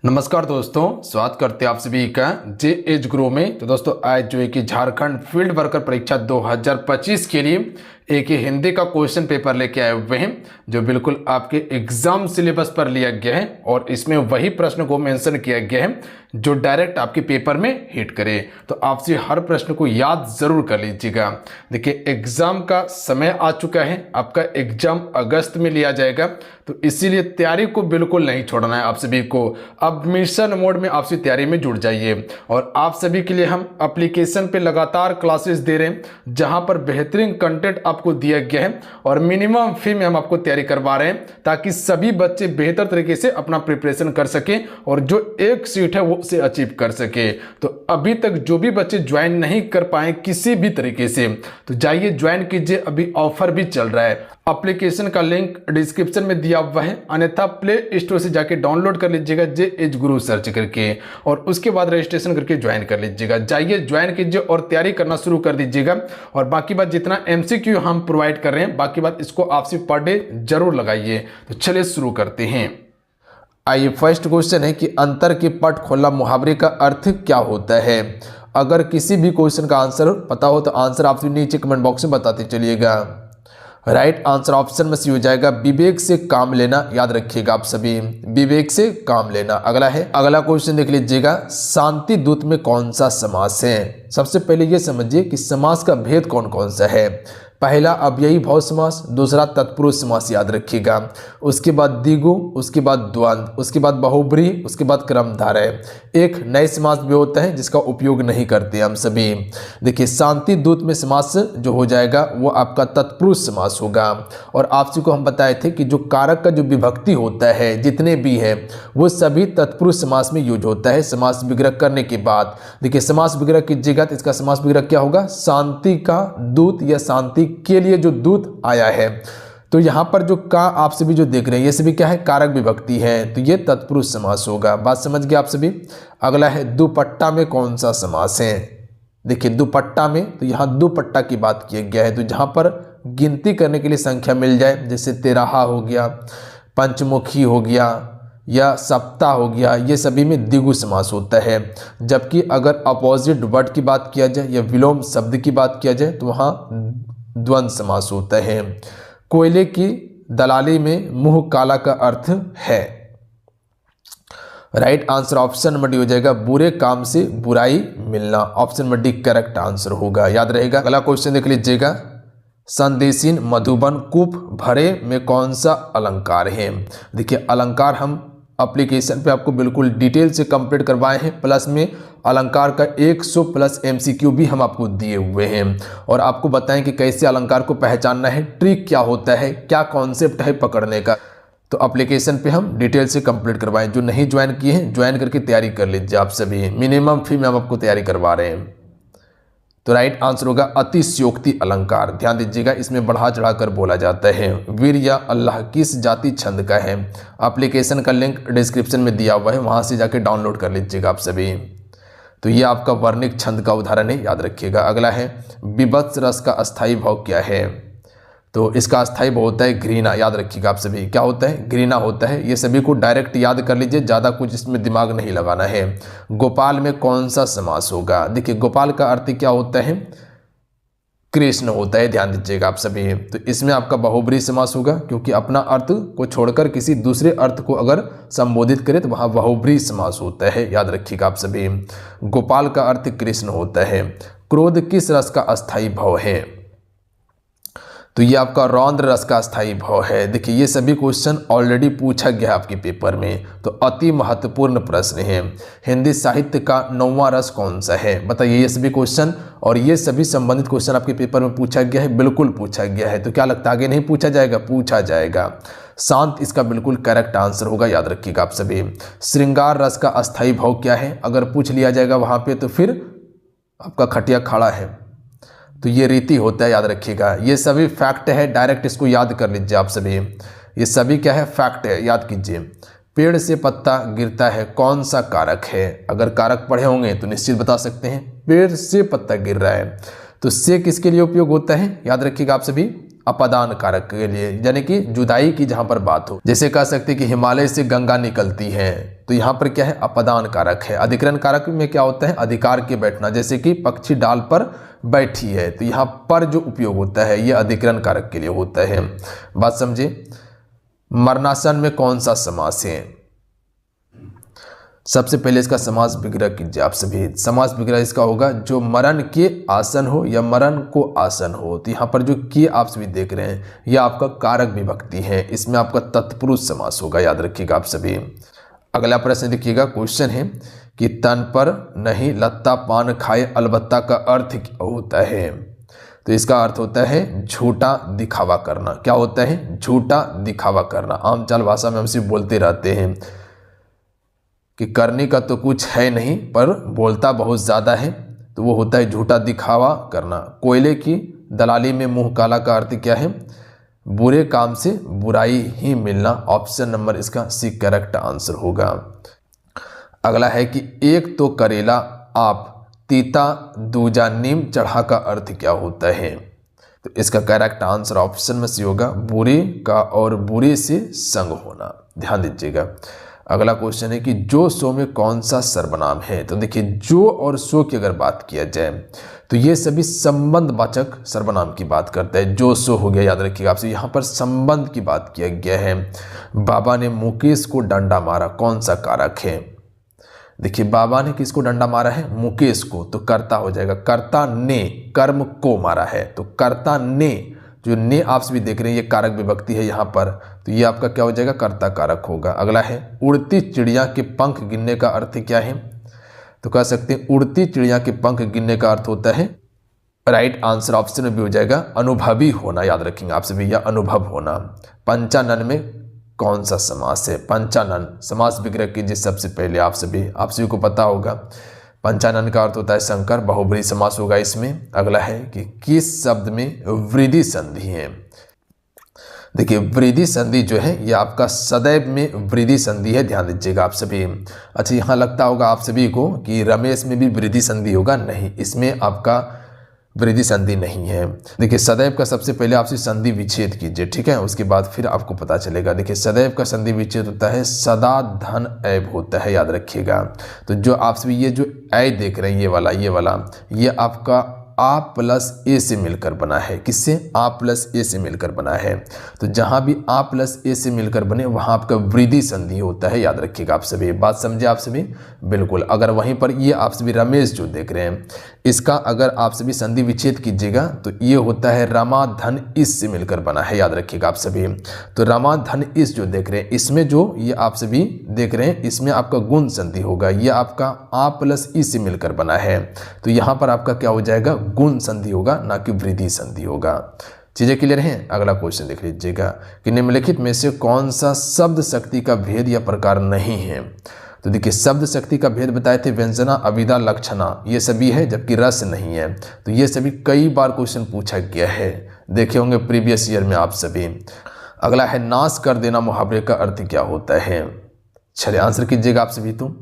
नमस्कार दोस्तों, स्वागत करते हैं आप सभी का जे एज ग्रो में। तो दोस्तों आज जो है कि झारखंड फील्ड वर्कर परीक्षा 2025 के लिए एक ही हिंदी का क्वेश्चन पेपर लेके आए हुए हैं जो बिल्कुल आपके एग्जाम सिलेबस पर लिया गया है और इसमें वही प्रश्न को मेंशन किया गया है जो डायरेक्ट आपके पेपर में हिट करे। तो आपसे हर प्रश्न को याद जरूर कर लीजिएगा। देखिए एग्जाम का समय आ चुका है, आपका एग्जाम अगस्त में लिया जाएगा, तो इसीलिए तैयारी को बिल्कुल नहीं छोड़ना है आप सभी को। अब मिशन मोड में आपसे तैयारी में जुड़ जाइए और आप सभी के लिए हम एप्लीकेशन पे लगातार क्लासेस दे रहे हैं जहां पर बेहतरीन कंटेंट आपको दिया गया है और मिनिमम फी में हम आपको तैयारी करवा रहे हैं ताकि सभी बच्चे बेहतर तरीके से अपना प्रिपरेशन कर सके और जो एक सीट है वो उसे अचीव कर सके। तो अभी तक जो भी बच्चे ज्वाइन नहीं कर पाए किसी भी तरीके से, तो जाइए ज्वाइन कीजिए, अभी ऑफर भी चल रहा है। एप्लीकेशन का लिंक डिस्क्रिप्शन में दिया हुआ है, अन्यथा प्ले स्टोर से जाके डाउनलोड कर लीजिएगा जे एज गुरु सर्च करके और उसके बाद रजिस्ट्रेशन करके ज्वाइन कर लीजिएगा। जाइए ज्वाइन कीजिए और तैयारी करना शुरू कर दीजिएगा। और बाकी बात जितना एमसीक्यू हम प्रोवाइड कर रहे हैं, बाकी बात इसको आप सिर्फ पर डे जरूर लगाइए। तो चलिए शुरू करते हैं। आइए फर्स्ट क्वेश्चन है कि अंतर के पट खोला मुहावरे का अर्थ क्या होता है। अगर किसी भी क्वेश्चन का आंसर पता हो तो आंसर आप नीचे कमेंट बॉक्स में बताते चलिएगा। राइट आंसर ऑप्शन में सी हो जाएगा विवेक से काम लेना। याद रखिएगा आप सभी, विवेक से काम लेना। अगला क्वेश्चन देख लीजिएगा, शांति दूत में कौन सा समास है। सबसे पहले ये समझिए कि समास का भेद कौन कौन सा है। पहला अव्ययी भाव समास, दूसरा तत्पुरुष समास, याद रखिएगा। उसके बाद द्विगु, उसके बाद द्वंद्व, उसके बाद बहुब्रीहि, उसके बाद क्रमधारय। एक नए समास भी होता है जिसका उपयोग नहीं करते हम सभी। देखिए शांति दूत में समास जो हो जाएगा वो आपका तत्पुरुष समास होगा। और आपसे को हम बताए थे कि जो कारक का जो विभक्ति होता है जितने भी है वो सभी तत्पुरुष समास में यूज होता है समास विग्रह करने के बाद। देखिए समास विग्रह कीजिएगा तो इसका समास विग्रह क्या होगा, शांति का दूत या शांति के लिए जो दूत आया है। तो यहां पर जो का आप सभी जो देख रहे हैं ये सभी क्या है, कारक विभक्ति है, तो ये तत्पुरुष समास होगा। बात समझ गए आप सभी। अगला है दुपट्टा में कौन सा समास है। देखिए दुपट्टा में, तो यहां दुपट्टा की बात किया गया है, तो जहां पर गिनती करने के लिए संख्या मिल जाए, जैसे तेराहा हो गया, पंचमुखी हो गया या सप्ताह हो गया, ये सभी में द्विगु समास होता है। जबकि अगर अपोजिट वर्ड की बात किया जाए या विलोम शब्द की बात किया जाए तो वहाँ द्वंद्व समास होता है। कोयले की दलाली में मुंह काला का अर्थ है। Right answer option number D हो जाएगा, बुरे काम से बुराई मिलना। Option number D correct answer होगा, याद रहेगा। अगला क्वेश्चन देख लीजिएगा, संदेशीन मधुबन कूप भरे में कौन सा अलंकार है। देखिए अलंकार हम एप्लीकेशन पे आपको बिल्कुल डिटेल से कंप्लीट करवाए हैं, प्लस में अलंकार का 100 प्लस एमसीक्यू भी हम आपको दिए हुए हैं और आपको बताएं कि कैसे अलंकार को पहचानना है, ट्रिक क्या होता है, क्या कॉन्सेप्ट है पकड़ने का। तो एप्लीकेशन पे हम डिटेल से कंप्लीट करवाएं। जो नहीं ज्वाइन किए हैं ज्वाइन करके तैयारी कर लीजिए आप सभी, मिनिमम फी में हम आपको तैयारी करवा रहे हैं। तो राइट आंसर होगा अतिशयोक्ति अलंकार। ध्यान दीजिएगा इसमें बढ़ा चढ़ाकर बोला जाता है। वीर या अल्लाह किस जाति छंद का है। एप्लीकेशन का लिंक डिस्क्रिप्शन में दिया हुआ है, वहां से जाके डाउनलोड कर लीजिएगा आप सभी। तो ये आपका वर्णिक छंद का उदाहरण है, याद रखिएगा। अगला है विभत्स रस का अस्थाई भाव क्या है। तो इसका अस्थाई भाव होता है घृणा। याद रखिएगा आप सभी, क्या होता है, घृणा होता है। ये सभी को डायरेक्ट याद कर लीजिए, ज़्यादा कुछ इसमें दिमाग नहीं लगाना है। गोपाल में कौन सा समास होगा। देखिए गोपाल का अर्थ क्या होता है, कृष्ण होता है, ध्यान दीजिएगा आप सभी। तो इसमें आपका बहुब्रीहि समास होगा क्योंकि अपना अर्थ को छोड़कर किसी दूसरे अर्थ को अगर संबोधित करें तो वहाँ बहुब्रीहि समास होता है, याद रखिएगा आप सभी। गोपाल का अर्थ कृष्ण होता है। क्रोध किस रस का अस्थाई भाव है। तो ये आपका रौद्र रस का स्थायी भाव है। देखिए ये सभी क्वेश्चन ऑलरेडी पूछा गया है आपके पेपर में, तो अति महत्वपूर्ण प्रश्न है। हिंदी साहित्य का 9वां रस कौन सा है, बताइए। ये सभी क्वेश्चन और ये सभी संबंधित क्वेश्चन आपके पेपर में पूछा गया है, बिल्कुल पूछा गया है। तो क्या लगता है आगे नहीं पूछा जाएगा, पूछा जाएगा। शांत इसका बिल्कुल करेक्ट आंसर होगा, याद रखिएगा आप सभी। श्रृंगार रस का अस्थायी भाव क्या है, अगर पूछ लिया जाएगा वहाँ पे तो फिर आपका खटिया खड़ा है, तो ये रीति होता है, याद रखिएगा। ये सभी फैक्ट है, डायरेक्ट इसको याद कर लीजिए आप सभी। ये सभी क्या है, फैक्ट है, याद कीजिए। पेड़ से पत्ता गिरता है कौन सा कारक है। अगर कारक पढ़े होंगे तो निश्चित बता सकते हैं। पेड़ से पत्ता गिर रहा है तो से किसके लिए उपयोग होता है, याद रखिएगा आप सभी। अपदान कारक के लिए, यानी कि जुदाई की जहां पर बात हो। जैसे कह सकते हैं कि हिमालय से गंगा निकलती है, तो यहाँ पर क्या है, अपदान कारक है। अधिकरण कारक में क्या होता है, अधिकार के बैठना, जैसे कि पक्षी डाल पर बैठी है, तो यहाँ पर जो उपयोग होता है ये अधिकरण कारक के लिए होता है। बात समझे। मरणासन में कौन सा समास है? सबसे पहले इसका समास विग्रह कीजिए आप सभी। समास विग्रह इसका होगा जो मरण के आसन हो या मरण को आसन हो। तो यहाँ पर जो के आप सभी देख रहे हैं यह आपका कारक विभक्ति है, इसमें आपका तत्पुरुष समास होगा, याद रखिएगा आप सभी। अगला प्रश्न देखिएगा, क्वेश्चन है कि तन पर नहीं लत्ता पान खाए अलबत्ता का अर्थ क्या होता है? तो इसका अर्थ होता है झूठा दिखावा करना। क्या होता है? झूठा दिखावा करना। आम चाल भाषा में हम सिर्फ बोलते रहते हैं कि करने का तो कुछ है नहीं पर बोलता बहुत ज़्यादा है, तो वो होता है झूठा दिखावा करना। कोयले की दलाली में मुंह काला का अर्थ क्या है? बुरे काम से बुराई ही मिलना। ऑप्शन नंबर इसका सी करेक्ट आंसर होगा। अगला है कि एक तो करेला आप तीता दूजा नीम चढ़ा का अर्थ क्या होता है? तो इसका करेक्ट आंसर ऑप्शन में सी होगा, बुरे का और बुरे से संग होना। ध्यान दीजिएगा। अगला क्वेश्चन है कि जो सो में कौन सा सर्वनाम है? तो देखिए जो और सो की अगर बात किया जाए तो ये सभी संबंधवाचक सर्वनाम की बात करता है। जो सो हो गया, याद रखिएगा आपसे, यहाँ पर संबंध की बात किया गया है। बाबा ने मुकेश को डंडा मारा, कौन सा कारक है? देखिए बाबा ने किसको डंडा मारा है? मुकेश को, तो कर्ता हो जाएगा। कर्ता ने कर्म को मारा है, तो कर्ता ने, जो ने आप सभी देख रहे हैं ये कारक विभक्ति है यहाँ पर, तो ये आपका क्या हो जाएगा? कर्ता कारक होगा। अगला है उड़ती चिड़िया के पंख गिनने का अर्थ क्या है? तो कह सकते हैं उड़ती चिड़िया के पंख गिनने का अर्थ होता है, राइट आंसर ऑप्शन में भी हो जाएगा, अनुभवी होना। याद रखेंगे आप सभी, या अनुभव होना। पंचानन में कौन सा समास है? पंचानन समास विग्रह कीजिए सबसे पहले आप सभी को पता होगा। पंचानन का अर्थ होता है शंकर, बहुब्रीहि समास होगा इसमें। अगला है कि किस शब्द में वृद्धि संधि है? देखिए वृद्धि संधि जो है ये आपका सदैव में वृद्धि संधि है, ध्यान दीजिएगा आप सभी। अच्छा यहाँ लगता होगा आप सभी को कि रमेश में भी वृद्धि संधि होगा, नहीं, इसमें आपका वृद्धि संधि नहीं है। देखिए सदैव का सबसे पहले आपसे संधि विच्छेद कीजिए, ठीक है, उसके बाद फिर आपको पता चलेगा। देखिए सदैव का संधि विच्छेद होता है सदा धन ऐब होता है, याद रखिएगा। तो जो आप सभी ये जो ऐ देख रहे हैं ये वाला ये आपका आ प्लस ए से मिलकर बना है। किससे? आ प्लस ए से मिलकर बना है। तो जहां भी आ प्लस ए से मिलकर बने वहां आपका वृद्धि संधि होता है, याद रखिएगा आप सभी। बात समझे आप सभी? बिल्कुल। अगर वहीं पर ये आप सभी रमेश जो देख रहे हैं इसका अगर आप सभी संधि विच्छेद कीजिएगा तो ये होता है रमा धन इस से मिलकर बना है, याद रखिएगा आप सभी। तो रमा धन इस जो देख रहे हैं इसमें जो ये आप सभी देख रहे हैं इसमें आपका गुण संधि होगा, ये आपका आ प्लस ई से मिलकर बना है, तो यहाँ पर आपका क्या हो जाएगा? गुण संधि होगा, ना कि वृद्धि संधि होगा। चीजें क्लियर हैं? अगला क्वेश्चन देख लीजिएगा कि निम्नलिखित में से कौन सा शब्द शक्ति का भेद या प्रकार नहीं है? तो देखिए शब्द शक्ति का भेद बताए थे व्यंजना, अविदा, लक्षणा, ये सभी है, जबकि रस नहीं है। तो ये सभी कई बार क्वेश्चन पूछा गया है, देखे होंगे प्रीवियस ईयर में आप सभी। अगला है नाश कर देना मुहावरे का अर्थ क्या होता है? चलिए आंसर कीजिएगा आप सभी। तो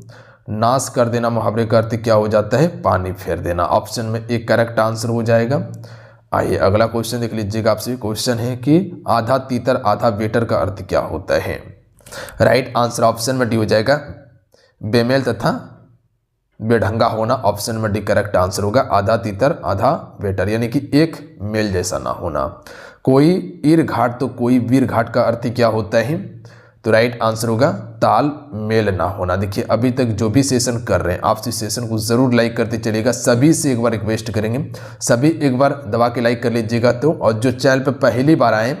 नाश कर देना मुहावरे का अर्थ क्या हो जाता है? पानी फेर देना। ऑप्शन में एक करेक्ट आंसर हो जाएगा। आइए अगला क्वेश्चन देख लीजिएगा आप सभी। क्वेश्चन है कि आधा तीतर आधा वेटर का अर्थ क्या होता है? राइट आंसर ऑप्शन में डी हो जाएगा, बेमेल तथा बेढंगा होना। ऑप्शन में डी करेक्ट आंसर होगा, आधा तीतर आधा वेटर, यानी कि एक मेल जैसा ना होना। कोई ईर घाट तो कोई वीर घाट का अर्थ क्या होता है? तो राइट आंसर होगा ताल मेल ना होना। देखिए अभी तक जो भी सेशन कर रहे हैं आप इस सेशन को जरूर लाइक करते चलिएगा। सभी से एक बार रिक्वेस्ट करेंगे, सभी एक बार दबा के लाइक कर लीजिएगा। तो और जो चैनल पर पहली बार आए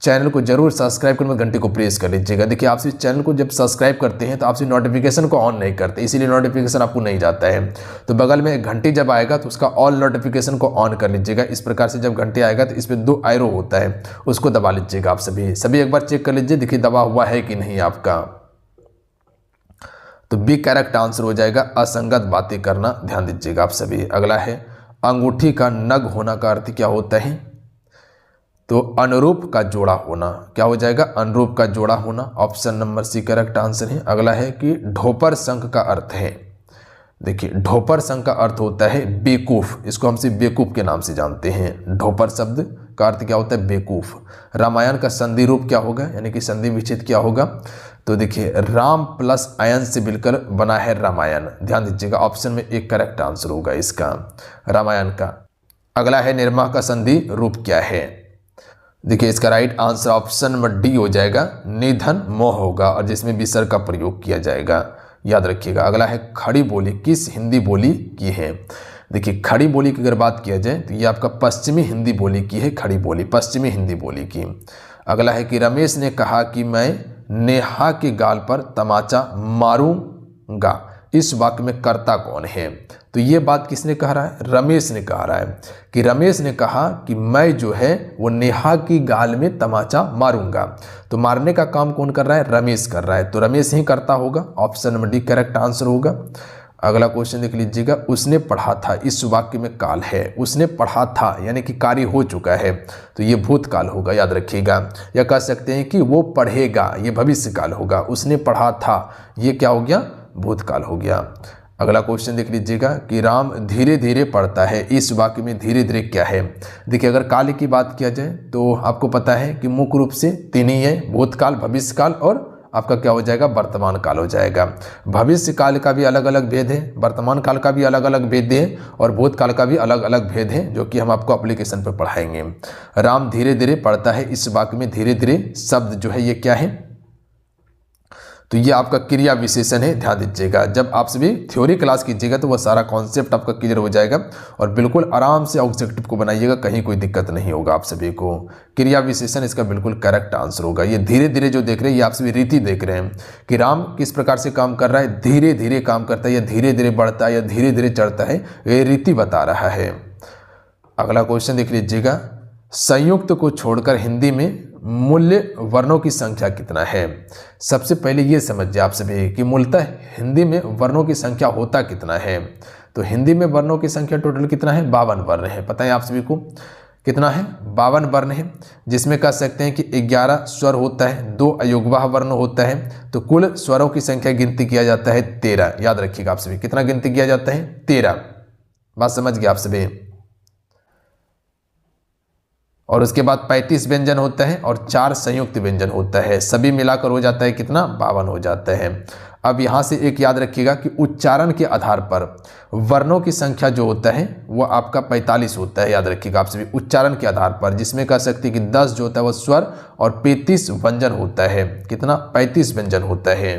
चैनल को जरूर सब्सक्राइब करके घंटे को प्रेस कर लीजिएगा। देखिए आप इस चैनल को जब सब्सक्राइब करते हैं तो आप नोटिफिकेशन को ऑन नहीं करते, इसीलिए नोटिफिकेशन आपको नहीं जाता है। तो बगल में एक घंटी जब आएगा तो उसका ऑल नोटिफिकेशन को ऑन कर लीजिएगा। इस प्रकार से जब घंटे आएगा तो इस पर 2 एरो होता है, उसको दबा लीजिएगा आप सभी एक बार चेक कर लीजिए, देखिए दबा हुआ है कि नहीं आपका। तो बी करेक्ट आंसर हो जाएगा, असंगत बातें करना। ध्यान दीजिएगा आप सभी। अगला है अंगूठी का नग होना का अर्थ क्या होता है? तो अनुरूप का जोड़ा होना। क्या हो जाएगा? अनुरूप का जोड़ा होना। Option number C correct answer है। अगला है कि ढोपर संख का अर्थ है। देखिए ढोपर संख का अर्थ होता है बेवकूफ, इसको हम सिर्फ बेवकूफ के नाम से जानते हैं। ढोपर शब्द का अर्थ क्या होता है, बेवकूफ। रामायण का संधि रूप क्या होगा, यानी कि संधि विच्छेद क्या होगा, तो देखिए राम प्लस अयन से मिलकर बना है रामायण। ध्यान दीजिएगा, ऑप्शन में एक करेक्ट आंसर होगा इसका, रामायण का। अगला है निर्मा का संधि रूप क्या है। देखिए इसका right answer option number D हो जाएगा, निधन मोह होगा, और जिसमें विसर्ग का प्रयोग किया जाएगा, याद रखिएगा। अगला है खड़ी बोली किस हिंदी बोली की है। देखिए खड़ी बोली की अगर बात किया जाए तो ये आपका पश्चिमी हिंदी बोली की है, खड़ी बोली पश्चिमी हिंदी बोली की। अगला है कि रमेश ने कहा कि मैं नेहा के गाल पर तमाचा मारूंगा, इस वाक्य में कर्ता कौन है। तो ये बात किसने कह रहा है, रमेश ने कह रहा है कि रमेश ने कहा कि मैं जो है वो नेहा की गाल में तमाचा मारूंगा। तो मारने का काम कौन कर रहा है, रमेश कर रहा है, तो रमेश ही करता होगा, option number D correct answer होगा। अगला क्वेश्चन देख लीजिएगा, उसने पढ़ा था, इस वाक्य में काल है, उसने पढ़ा था यानी कि कार्य हो चुका है, तो ये भूतकाल होगा, याद रखिएगा। या कह सकते हैं कि वो पढ़ेगा, ये भविष्यकाल होगा। उसने पढ़ा था, ये क्या हो गया, भूतकाल हो गया। अगला क्वेश्चन देख लीजिएगा कि राम धीरे धीरे पढ़ता है, इस वाक्य में धीरे धीरे क्या है। देखिए अगर काल की बात किया जाए तो आपको पता है कि मुख्य रूप से तीन ही है, भूतकाल, भविष्यकाल और आपका क्या हो जाएगा, वर्तमान काल हो जाएगा। भविष्य काल का भी अलग अलग भेद है, वर्तमान काल का भी अलग अलग भेद है, और भूतकाल का भी अलग अलग भेद है, जो कि हम आपको एप्लीकेशन पर पढ़ाएंगे। राम धीरे धीरे पढ़ता है, इस वाक्य में धीरे धीरे शब्द जो है ये क्या है, तो ये आपका क्रिया विशेषण है। ध्यान दीजिएगा, जब आप सभी थ्योरी क्लास कीजिएगा तो वह सारा कॉन्सेप्ट आपका क्लियर हो जाएगा, और बिल्कुल आराम से ऑब्जेक्टिव को बनाइएगा, कहीं कोई दिक्कत नहीं होगा आप सभी को। क्रिया विशेषण इसका बिल्कुल करेक्ट आंसर होगा। ये धीरे धीरे जो देख रहे हैं ये आप सभी रीति देख रहे हैं कि राम किस प्रकार से काम कर रहा है, धीरे धीरे काम करता है, या धीरे धीरे बढ़ता है, या धीरे धीरे चढ़ता है, ये रीति बता रहा है। अगला क्वेश्चन देख लीजिएगा, संयुक्त को छोड़कर हिंदी में मूल्य वर्णों की संख्या कितना है। सबसे पहले ये समझिए आप सभी कि मूलतः हिंदी में वर्णों की संख्या होता कितना है। तो हिंदी में वर्णों की संख्या टोटल कितना है, 52 वर्ण है। पता है आप सभी को कितना है, 52 वर्ण है, जिसमें कह सकते हैं कि 11 स्वर होता है, 2 अयोगवाह वर्ण होता है। तो कुल स्वरों की संख्या गिनती किया जाता है 13। याद रखिएगा आप सभी, कितना गिनती किया जाता है, 13। बात समझ गए आप सभी। और उसके बाद 35 व्यंजन होता है और 4 संयुक्त व्यंजन होता है, सभी मिलाकर हो जाता है कितना, 52 हो जाता है। अब यहाँ से एक याद रखिएगा कि उच्चारण के आधार पर वर्णों की संख्या जो होता है वो आपका 45 होता है। याद रखिएगा आप सभी, उच्चारण के आधार पर, जिसमें कह सकते हैं कि 10 जो होता है वो स्वर और 35 व्यंजन होता है। कितना, 35 व्यंजन होता है।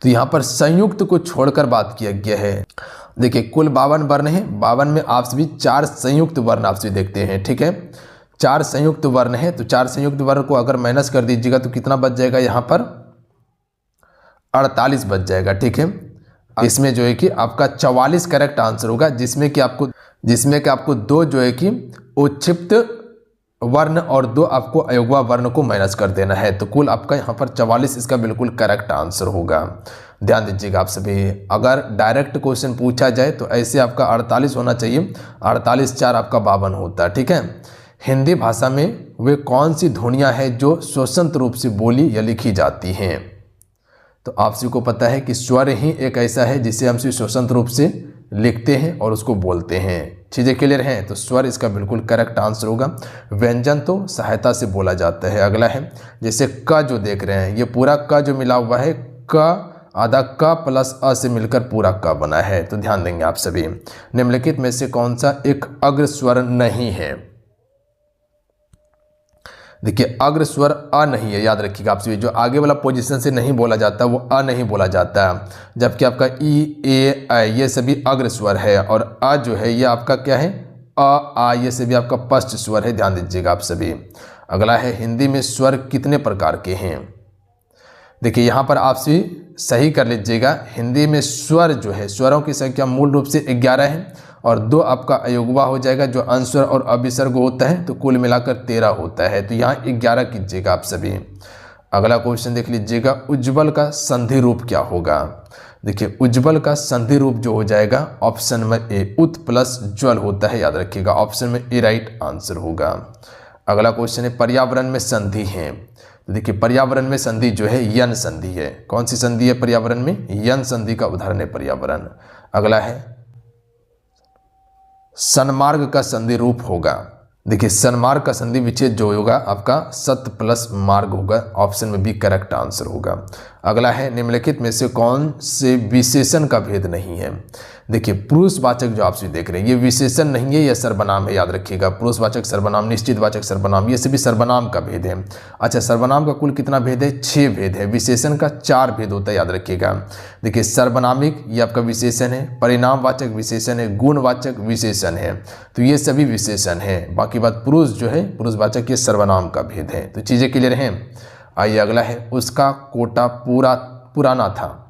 तो यहाँ पर संयुक्त को छोड़कर बात किया गया है। देखिए कुल 52 वर्ण है, 52 में आप सभी 4 संयुक्त वर्ण आप सभी देखते हैं, ठीक है। 4 संयुक्त वर्ण है, तो 4 संयुक्त वर्ण को अगर माइनस कर दीजिएगा तो कितना बच जाएगा, यहाँ पर 48 बच जाएगा, ठीक है। इसमें जो है कि आपका 44 करेक्ट आंसर होगा, जिसमें कि आपको 2 जो है कि उच्छिप्त वर्ण और 2 आपको अयोगवा वर्ण को माइनस कर देना है। तो कुल आपका यहाँ पर 44 इसका बिल्कुल करेक्ट आंसर होगा। ध्यान दीजिएगा आप सभी, अगर डायरेक्ट क्वेश्चन पूछा जाए तो ऐसे आपका 48 होना चाहिए, 48 4 आपका 52 होता है, ठीक है। हिंदी भाषा में वे कौन सी ध्वनियाँ हैं जो स्वतंत्र रूप से बोली या लिखी जाती हैं। तो आप सभी को पता है कि स्वर ही एक ऐसा है जिसे हम स्वतंत्र रूप से लिखते हैं और उसको बोलते हैं। चीज़ें क्लियर हैं, तो स्वर इसका बिल्कुल करेक्ट आंसर होगा। व्यंजन तो सहायता से बोला जाता है। अगला है जैसे क जो देख रहे हैं, ये पूरा क जो मिला हुआ है, क आधा क प्लस अ से मिलकर पूरा क बना है। तो ध्यान देंगे आप सभी, निम्नलिखित में से कौन सा एक अग्र स्वर नहीं है। देखिए अग्र स्वर अ नहीं है, याद रखिएगा आप सभी, जो आगे वाला पोजीशन से नहीं बोला जाता वो अ नहीं बोला जाता, जबकि आपका ई ए ऐ ये सभी अग्र स्वर है, और अ जो है ये आपका क्या है, अ आ ये सभी आपका पश्च स्वर है। ध्यान दीजिएगा आप सभी। अगला है हिंदी में स्वर कितने प्रकार के हैं। देखिए यहाँ पर आप सभी सही कर लीजिएगा, हिंदी में स्वर जो है, स्वरों की संख्या मूल रूप से 11 है, और 2 आपका अयोगवा हो जाएगा जो अंस्वर और अभिसर्ग होता है, तो कुल मिलाकर 13 होता है। तो यहाँ 11 कीजिएगा आप सभी। अगला क्वेश्चन देख लीजिएगा, उज्ज्वल का संधि रूप क्या होगा। देखिए उज्ज्वल का संधि रूप जो हो जाएगा ऑप्शन में ए, उत प्लस ज्वल होता है। याद रखिएगा ऑप्शन में ए राइट आंसर होगा। अगला क्वेश्चन है पर्यावरण में संधि है। तो देखिए पर्यावरण में संधि जो है यन संधि है। कौन सी संधि है पर्यावरण में, यन संधि का उदाहरण है पर्यावरण। अगला है सन्मार्ग का संधि रूप होगा। देखिए सन्मार्ग का संधि विच्छेद जो होगा आपका सत प्लस मार्ग होगा, ऑप्शन में बी करेक्ट आंसर होगा। अगला है निम्नलिखित में से कौन से विशेषण का भेद नहीं है। देखिए पुरुषवाचक जो आप सभी देख रहे हैं ये विशेषण नहीं है, यह सर्वनाम है, याद रखिएगा। पुरुषवाचक सर्वनाम, निश्चितवाचक सर्वनाम, ये सभी सर्वनाम का भेद है। अच्छा सर्वनाम का कुल कितना भेद है, 6 भेद है। विशेषण का 4 भेद होता है, याद रखिएगा। देखिए सर्वनामिक ये आपका विशेषण है, परिणामवाचक विशेषण है, गुणवाचक विशेषण है, तो ये सभी विशेषण है। बाकी बात पुरुष जो है पुरुषवाचक ये सर्वनाम का भेद है। तो चीज़ें क्लियर हैं। आइए अगला है उसका कोटा पुराना था।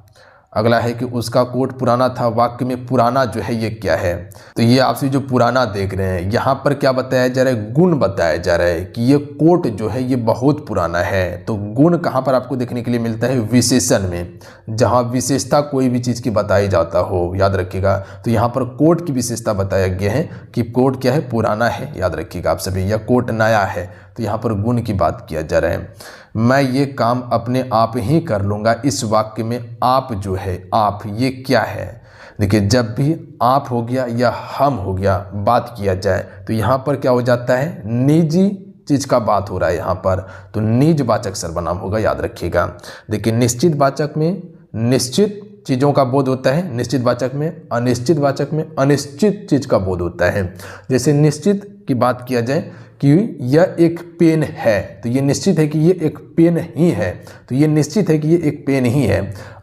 अगला है कि उसका कोट पुराना था, वाक्य में पुराना जो है ये क्या है। तो ये आपसे जो पुराना देख रहे हैं यहाँ पर क्या बताया जा रहा है, गुण बताया जा रहा है कि ये कोट जो है ये बहुत पुराना है। तो गुण कहाँ पर आपको देखने के लिए मिलता है, विशेषण में, जहाँ विशेषता कोई भी चीज़ की बताई जाता हो, याद रखिएगा। तो यहाँ पर कोट की विशेषता बताया गया है कि कोट क्या है, पुराना है, याद रखिएगा आप सभी, या कोट नया है। तो यहाँ पर गुण की बात किया जा रहा है। मैं ये काम अपने आप ही कर लूँगा, इस वाक्य में आप जो है, आप ये क्या है। देखिए जब भी आप हो गया या हम हो गया बात किया जाए तो यहाँ पर क्या हो जाता है, निजी चीज़ का बात हो रहा है यहाँ पर, तो निजवाचक सर्वनाम होगा, याद रखिएगा। देखिए निश्चितवाचक में निश्चित चीज़ों का बोध होता है, निश्चितवाचक में, अनिश्चितवाचक में अनिश्चित चीज़ का बोध होता है। जैसे निश्चित की बात किया जाए कि यह एक पेन है, तो ये निश्चित है कि ये एक पेन ही है, तो ये निश्चित है कि ये एक पेन ही है।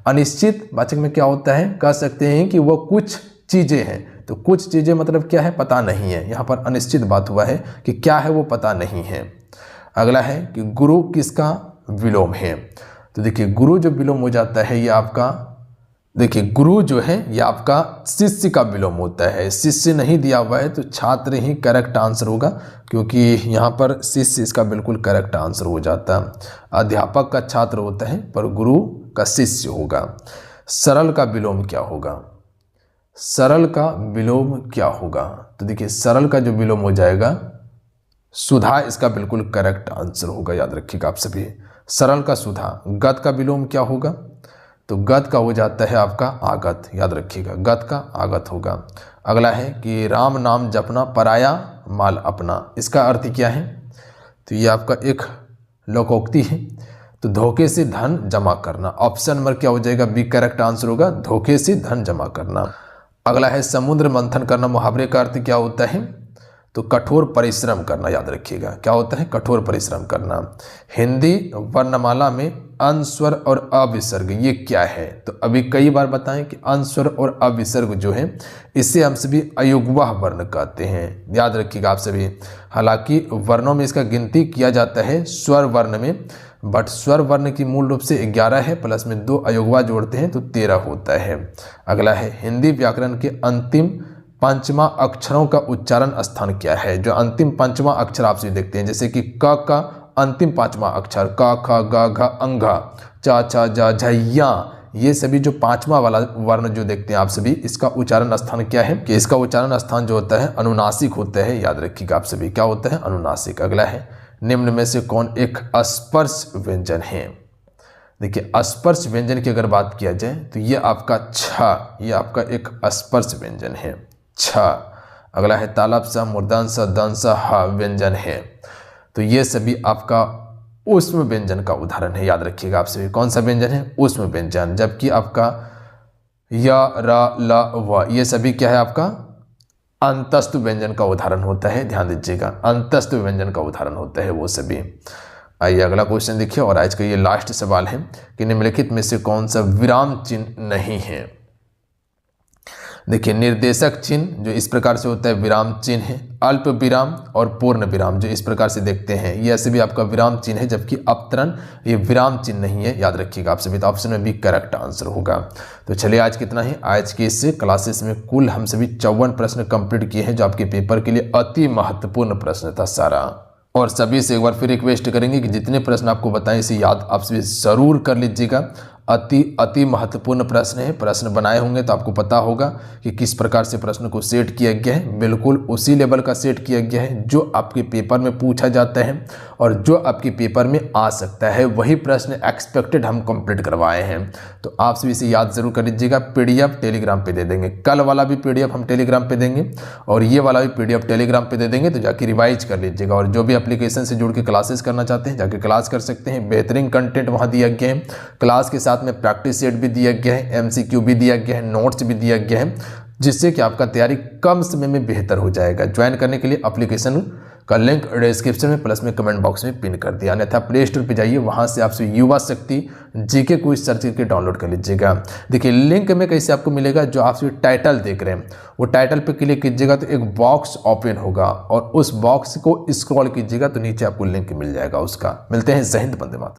अनिश्चित वाचक में क्या होता है, कह सकते हैं कि वो कुछ चीज़ें हैं, तो कुछ चीज़ें मतलब क्या है, पता नहीं है। यहाँ पर अनिश्चित बात हुआ है कि क्या है वो पता नहीं है। अगला है कि गुरु किसका विलोम है। तो देखिए गुरु जो विलोम हो जाता है ये आपका, देखिए गुरु जो है ये आपका शिष्य का विलोम होता है। शिष्य नहीं दिया हुआ है तो छात्र ही करेक्ट आंसर होगा, क्योंकि यहाँ पर शिष्य इसका बिल्कुल करेक्ट आंसर हो जाता है। अध्यापक का छात्र होता है पर गुरु का शिष्य होगा। सरल का विलोम क्या होगा, सरल का विलोम क्या होगा। तो देखिए सरल का जो विलोम हो जाएगा सुधा, इसका बिल्कुल करेक्ट आंसर होगा, याद रखिएगा आप सभी। सरल का सुधा। गत का विलोम क्या होगा, तो गत का हो जाता है आपका आगत, याद रखिएगा, गत का आगत होगा। अगला है कि राम नाम जपना पराया माल अपना, इसका अर्थ क्या है, तो ये आपका एक लोकोक्ति है। तो धोखे से धन जमा करना, ऑप्शन नंबर क्या हो जाएगा, बी करेक्ट आंसर होगा, धोखे से धन जमा करना। अगला है समुद्र मंथन करना, मुहावरे का अर्थ क्या होता है, तो कठोर परिश्रम करना, याद रखिएगा, क्या होता है, कठोर परिश्रम करना। हिंदी वर्णमाला में अनुस्वर और अविसर्ग ये क्या है, तो अभी कई बार बताएं कि अनुस्वर और अविसर्ग जो है इसे हम सभी अयुग्मः वर्ण कहते हैं, याद रखिएगा आप सभी। हालांकि वर्णों में इसका गिनती किया जाता है स्वर वर्ण में, बट स्वर वर्ण की मूल रूप से 11 है, प्लस में 2 अयुग्मः जोड़ते हैं तो 13 होता है। अगला है हिंदी व्याकरण के अंतिम 5वां अक्षरों का उच्चारण स्थान क्या है। जो अंतिम 5वां अक्षर आप सभी देखते हैं, जैसे कि क का अंतिम 5वां अक्षर, क ख ग घ अंग च छ ज झ या, ये सभी जो 5वां वाला वर्ण जो देखते हैं आप सभी, इसका उच्चारण स्थान क्या है, कि इसका उच्चारण स्थान जो होता है अनुनासिक होता है, याद रखिएगा आप सभी, क्या होता है, अनुनासिक। अगला है निम्न में से कौन एक स्पर्श व्यंजन है। देखिए स्पर्श व्यंजन की अगर बात किया जाए तो ये आपका छ, ये आपका एक स्पर्श व्यंजन है, छ। अगला है तालब सा मूर्धन्य सा दंस ह व्यंजन है, तो ये सभी आपका ऊष्म व्यंजन का उदाहरण है, याद रखिएगा आप सभी। कौन सा व्यंजन है, ऊष्म व्यंजन। जबकि आपका य र ल व ये सभी क्या है, आपका अंतस्थ व्यंजन का उदाहरण होता है, ध्यान दीजिएगा, अंतस्थ व्यंजन का उदाहरण होता है वो सभी। आइए अगला क्वेश्चन देखिए, और आज का ये लास्ट सवाल है कि निम्नलिखित में से कौन सा विराम चिन्ह नहीं है। देखिए निर्देशक चिन्ह जो इस प्रकार से होता है विराम चिन्ह है, अल्प विराम और पूर्ण विराम जो इस प्रकार से देखते हैं ये ऐसे भी आपका विराम चिन्ह है, जबकि अपतरण ये विराम चिन्ह नहीं है, याद रखिएगा आप सभी। तो ऑप्शन में भी करेक्ट आंसर होगा। तो चलिए आज कितना है, आज के इस क्लासेस में कुल हम सभी 54 प्रश्न कंप्लीट किए हैं, जो आपके पेपर के लिए अति महत्वपूर्ण प्रश्न था सारा। और सभी से एक बार फिर रिक्वेस्ट करेंगे कि जितने प्रश्न आपको बताएं इसे याद आप सभी ज़रूर कर लीजिएगा। अति महत्वपूर्ण प्रश्न है, प्रश्न बनाए होंगे तो आपको पता होगा कि किस प्रकार से प्रश्न को सेट किया गया है। बिल्कुल उसी लेवल का सेट किया गया है जो आपके पेपर में पूछा जाता है, और जो आपके पेपर में आ सकता है वही प्रश्न एक्सपेक्टेड हम कंप्लीट करवाए हैं। तो आप सभी इसे याद जरूर कर लीजिएगा। पीडीएफ टेलीग्राम पे दे देंगे, कल वाला भी पीडीएफ हम टेलीग्राम पे देंगे और ये वाला भी पीडीएफ टेलीग्राम पे दे देंगे, तो जाके रिवाइज कर लीजिएगा। और जो भी एप्लीकेशन से जुड़ के क्लासेस करना चाहते हैं जाके क्लास कर सकते हैं। बेहतरीन कंटेंट वहाँ दिया गया है, क्लास के साथ में प्रैक्टिस सेट भी दिया गया है, एमसीक्यू भी दिया गया है, नोट्स भी दिया गया है, जिससे कि आपका तैयारी कम समय में बेहतर हो जाएगा। ज्वाइन करने के लिए एप्लीकेशन का लिंक डिस्क्रिप्शन में प्लस में कमेंट बॉक्स में पिन कर दिया, अन्यथा प्ले स्टोर पर जाइए, वहाँ से आपसे युवा शक्ति जीके क्विज सर्च करके डाउनलोड कर लीजिएगा। देखिए लिंक में कैसे आपको मिलेगा, जो आप टाइटल देख रहे हैं वो टाइटल पे क्लिक कीजिएगा तो एक बॉक्स ओपन होगा और उस बॉक्स को स्क्रॉल कीजिएगा तो नीचे आपको लिंक मिल जाएगा उसका। मिलते हैं। जय हिंद, वंदे मातरम।